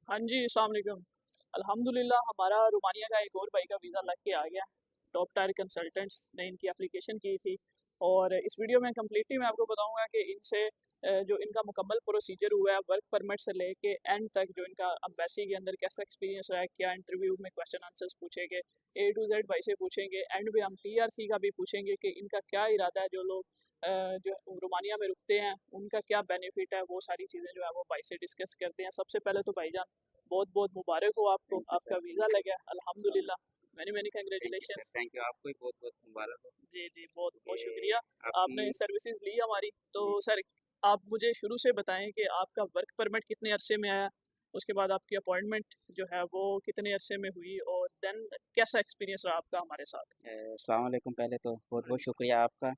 हाँ जी, अस्सलाम वालेकुम। अल्हम्दुलिल्लाह हमारा रोमानिया का एक और भाई का वीज़ा लग के आ गया। टॉप टायर कंसल्टेंट्स ने इनकी एप्लीकेशन की थी और इस वीडियो में कम्प्लीटली मैं आपको बताऊंगा कि इनसे जो इनका मुकम्मल प्रोसीजर हुआ है वर्क परमिट से लेके एंड तक, जो इनका अम्बेसी के अंदर कैसा एक्सपीरियंस रहा है, क्या इंटरव्यू में क्वेश्चन आंसर्स पूछेंगे, ए टू जेड भाई से पूछेंगे, एंड में हम टीआरसी का भी पूछेंगे कि इनका क्या इरादा है, जो लोग जो रोमानिया में रुकते हैं उनका क्या बेनिफिट है, वो सारी चीज़ें जो है वो भाई से डिस्कस करते हैं। सबसे पहले तो भाईजान बहुत बहुत मुबारक हो आपको, थैंक यू आपका सर। वीज़ा लगा है अल्हम्दुलिल्लाह। Many many thank you sir. Congratulations. Thank you, आपको भी बहुत बहुत मुबारक हो जी जी, बहुत बहुत कि शुक्रिया। आपने आपने। सर्विसेज ली हमारी। तो जी। सर, आप मुझे शुरू से बताएं कि आपका वर्क परमिट कितने अरसे में आया, उसके बाद आपकी अपॉइंटमेंट जो है वो कितने अरसे में हुई, और देन कैसा एक्सपीरियंस रहा आपका हमारे साथ। अस्सलाम वालेकुम। पहले तो बहुत बहुत शुक्रिया आपका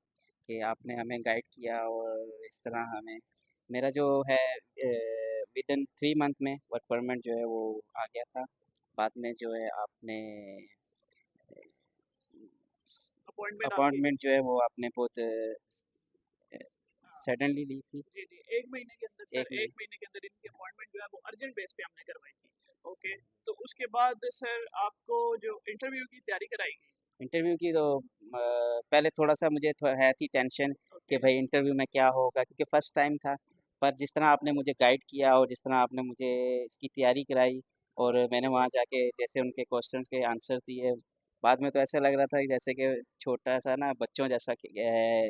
कि आपने हमें गाइड किया और इस तरह हमें मेरा जो है विद इन 3 मंथ में वर्क परमिट जो है वो आ गया था। बाद में जो है आपने अपॉइंटमेंट आपकी। अपॉइंटमेंट जो है वो आपने बहुत हाँ। सडनली ली थी। जी जी, एक महीने के अंदर एक सर, महीने। एक महीने के अंदर इनकी अपॉइंटमेंट जो है वो अर्जेंट बेस पे हमने करवाई थी। ओके। तो उसके बाद सर आपको जो इंटरव्यू की तैयारी कराई गई। इंटरव्यू की तो पहले थोड़ा सा मुझे है थी टेंशन कि ओके। भाई इंटरव्यू में क्या होगा, क्योंकि फर्स्ट टाइम था। पर जिस तरह आपने मुझे गाइड किया और जिस तरह आपने मुझे इसकी तैयारी कराई और मैंने वहाँ जाके जैसे उनके क्वेश्चंस के आंसर दिए, बाद में तो ऐसा लग रहा था कि जैसे कि छोटा सा ना बच्चों जैसा कि भाई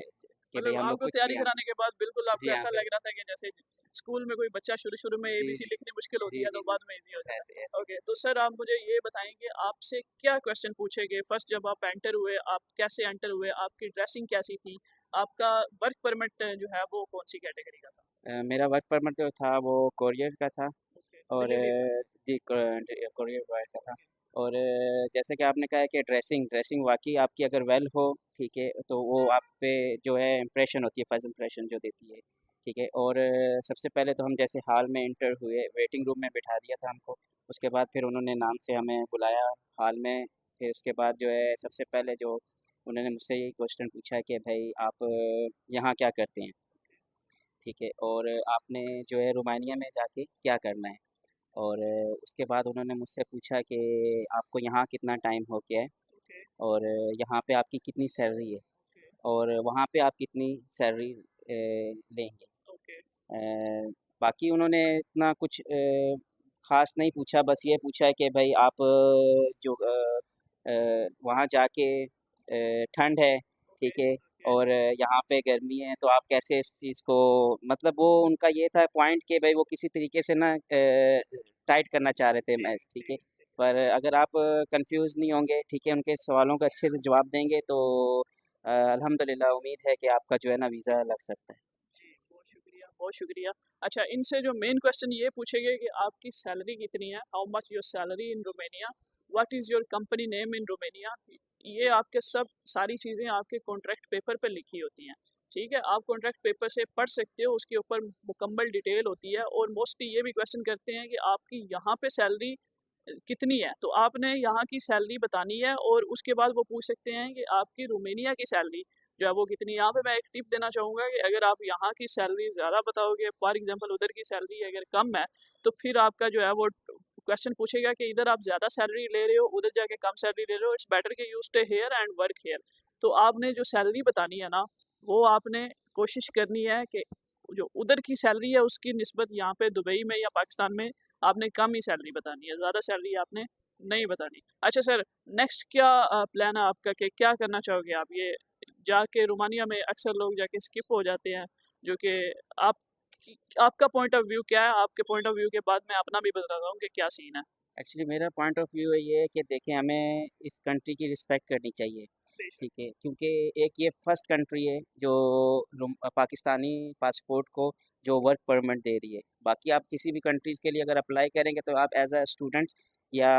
मतलब हम लोग आपको कुछ भी तैयारी आंसर। कराने के बाद बिल्कुल जी आपको हाँ, ऐसा फिर। लग रहा था कि जैसे स्कूल में कोई बच्चा शुरू शुरू में जी एबीसी जी लिखनी मुश्किल होती जी है, जी तो जी। बाद में इजी हो जाता ऐसे है। ऐसे। ओके, तो सर आप मुझे ये बताएंगे आपसे क्या क्वेश्चन पूछे गए फर्स्ट जब आप एंटर हुए, आप कैसे एंटर हुए, आपकी ड्रेसिंग कैसी थी, आपका वर्क परमिट जो है वो कौन सी कैटेगरी का था। मेरा वर्क परमिट जो था वो कोरियर का था। ओके, और डिलीवरी बॉय। जी, कोरियर बॉय का था। ओके। और जैसे कि आपने कहा है कि ड्रेसिंग ड्रेसिंग वाकई आपकी अगर वेल हो, ठीक है, तो वो आप पे जो है इम्प्रेशन होती है, फर्स्ट इम्प्रेशन जो देती है। ठीक है। और सबसे पहले तो हम जैसे हॉल में इंटर हुए, वेटिंग रूम में बिठा दिया था हमको। उसके बाद फिर उन्होंने नाम से हमें बुलाया हॉल में। फिर उसके बाद जो है सबसे पहले जो उन्होंने मुझसे यही क्वेश्चन पूछा कि भाई आप यहाँ क्या करते हैं। ठीक है। और आपने जो है रोमानिया में जाके क्या करना है। और उसके बाद उन्होंने मुझसे पूछा कि आपको यहाँ कितना टाइम हो गया है ओके। और यहाँ पे आपकी कितनी सैलरी है ओके। और वहाँ पे आप कितनी सैलरी लेंगे। ओके। बाकी उन्होंने इतना कुछ ख़ास नहीं पूछा, बस ये पूछा कि भाई आप जो वहाँ जाके ठंड है, ओके। ठीक है, ओके। और यहाँ पे गर्मी है, तो आप कैसे इस चीज़ को, मतलब वो उनका ये था पॉइंट कि भाई वो किसी तरीके से ना टाइट करना चाह रहे थे जी मैच, ठीक जी है। जी। पर अगर आप कंफ्यूज नहीं होंगे, ठीक है, उनके सवालों का अच्छे से जवाब देंगे, तो अल्हम्दुलिल्लाह उम्मीद है कि आपका जो है ना वीज़ा लग सकता है। जी, बहुत शुक्रिया, बहुत शुक्रिया। अच्छा, इनसे जो मेन क्वेश्चन ये पूछे गए कि आपकी सैलरी कितनी है, how much your salary in Romania, what is your company name in Romania. ये आपके सब सारी चीज़ें आपके कॉन्ट्रैक्ट पेपर पे लिखी होती हैं। ठीक है, आप कॉन्ट्रैक्ट पेपर से पढ़ सकते हो, उसके ऊपर मुकम्मल डिटेल होती है। और मोस्टली ये भी क्वेश्चन करते हैं कि आपकी यहाँ पे सैलरी कितनी है, तो आपने यहाँ की सैलरी बतानी है। और उसके बाद वो पूछ सकते हैं कि आपकी रोमेनिया की सैलरी जो है वो कितनी है। यहाँ पे मैं एक टिप देना चाहूँगा कि अगर आप यहाँ की सैलरी ज़्यादा बताओगे, फॉर एग्जांपल उधर की सैलरी अगर कम है, तो फिर आपका जो है वो क्वेश्चन पूछेगा कि इधर आप ज़्यादा सैलरी ले रहे हो, उधर जाके कम सैलरी ले रहे हो, इट्स बेटर कि you stay here and work here. तो आपने जो सैलरी बतानी है ना, वो आपने कोशिश करनी है कि जो उधर की सैलरी है उसकी निस्बत यहाँ पे दुबई में या पाकिस्तान में आपने कम ही सैलरी बतानी है, ज़्यादा सैलरी आपने नहीं बतानी। अच्छा सर, नेक्स्ट क्या प्लान है आपका, कि क्या करना चाहोगे आप। ये जाके रोमानिया में अक्सर लोग जाके स्किप हो जाते हैं, जो कि आप आपका पॉइंट ऑफ व्यू क्या है, आपके पॉइंट ऑफ व्यू के बाद मैं अपना भी बताता हूँ कि क्या सीन है। एक्चुअली मेरा पॉइंट ऑफ व्यू ये है कि देखिए, हमें इस कंट्री की रिस्पेक्ट करनी चाहिए, बेशक। ठीक है, क्योंकि एक ये फर्स्ट कंट्री है जो पाकिस्तानी पासपोर्ट को जो वर्क परमिट दे रही है। बाकी आप किसी भी कंट्रीज़ के लिए अगर अप्लाई करेंगे तो आप एज अ स्टूडेंट या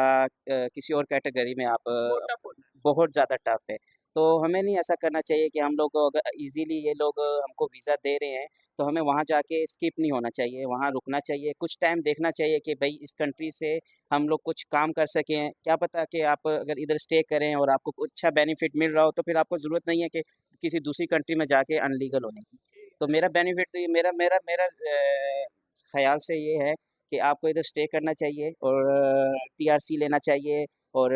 किसी और कैटेगरी में आप बहुत टफ होता है। बहुत ज़्यादा टफ है। तो हमें नहीं ऐसा करना चाहिए कि हम लोग अगर इजीली ये लोग हमको वीज़ा दे रहे हैं, तो हमें वहाँ जाके स्किप नहीं होना चाहिए, वहाँ रुकना चाहिए, कुछ टाइम देखना चाहिए कि भाई इस कंट्री से हम लोग कुछ काम कर सकें। क्या पता कि आप अगर इधर स्टे करें और आपको कुछ अच्छा बेनिफिट मिल रहा हो, तो फिर आपको ज़रूरत नहीं है कि किसी दूसरी कंट्री में जाके अनलीगल होने की। जी तो सर। मेरा बेनिफिट तो ये मेरा मेरा मेरा ख़्याल से ये है कि आपको इधर स्टे करना चाहिए और टीआरसी लेना चाहिए और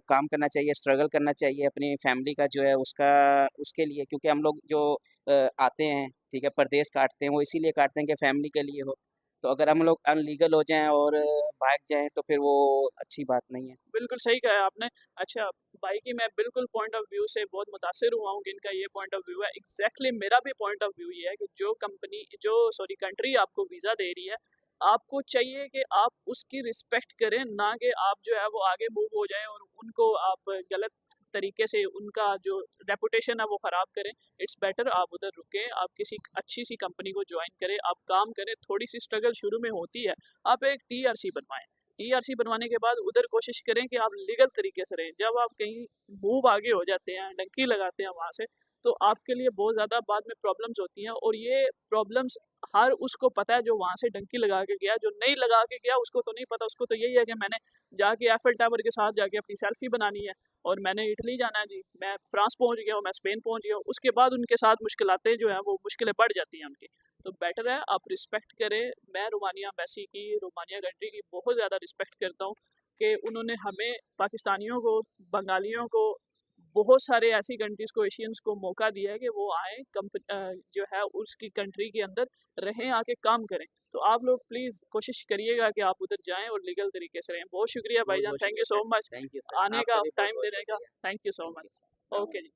काम करना चाहिए, स्ट्रगल करना चाहिए अपनी फैमिली का जो है उसका उसके लिए, क्योंकि हम लोग जो आते हैं, ठीक है, परदेश काटते हैं, वो इसीलिए काटते हैं कि फैमिली के लिए हो। तो अगर हम लोग अनलीगल हो जाएं और भाग जाएं तो फिर वो अच्छी बात नहीं है। बिल्कुल सही कहा आपने। अच्छा भाई की मैं बिल्कुल पॉइंट ऑफ व्यू से बहुत मुतासिर हुआ हूँ कि इनका ये पॉइंट ऑफ व्यू है। एग्जैक्टली मेरा भी पॉइंट ऑफ व्यू ये है कि जो कंपनी जो सॉरी कंट्री आपको वीज़ा दे रही है, आपको चाहिए कि आप उसकी रिस्पेक्ट करें, ना कि आप जो है वो आगे मूव हो जाएं और उनको आप गलत तरीके से उनका जो रेपुटेशन है वो ख़राब करें। इट्स बेटर आप उधर रुकें, आप किसी अच्छी सी कंपनी को ज्वाइन करें, आप काम करें, थोड़ी सी स्ट्रगल शुरू में होती है, आप एक टीआरसी बनवाएं। टीआरसी बनवाने के बाद उधर कोशिश करें कि आप लीगल तरीके से रहें। जब आप कहीं मूव आगे हो जाते हैं, डंकी लगाते हैं वहाँ से, तो आपके लिए बहुत ज़्यादा बाद में प्रॉब्लम्स होती हैं। और ये प्रॉब्लम्स हर उसको पता है जो वहाँ से डंकी लगा के गया। जो नहीं लगा के गया उसको तो नहीं पता, उसको तो यही है कि मैंने जाके एफिल टावर के साथ जाके अपनी सेल्फी बनानी है और मैंने इटली जाना है जी, मैं फ्रांस पहुँच गया हूँ, मैं स्पेन पहुँच गया हूँ। उसके बाद उनके साथ मुश्किलातें जो हैं वो मुश्किलें बढ़ जाती हैं उनकी। तो बेटर है आप रिस्पेक्ट करें। मैं रोमानिया एम्बेसी की, रोमानिया कंट्री की बहुत ज़्यादा रिस्पेक्ट करता हूँ कि उन्होंने हमें पाकिस्तानियों को, बंगालियों को, बहुत सारे ऐसी कंट्रीज़ को, एशियंस को मौका दिया है कि वो आए जो है उसकी कंट्री के अंदर रहें, आके काम करें। तो आप लोग प्लीज़ कोशिश करिएगा कि आप उधर जाएं और लीगल तरीके से रहें। बहुत शुक्रिया बहुत भाईजान, बहुत थैंक यू शुक्रिया so sir, much thank you sir, आने आपका का, भी बहुत टाइम बहुत देने का। शुक्रिया। Thank you so thank you much. Sir. Okay ji.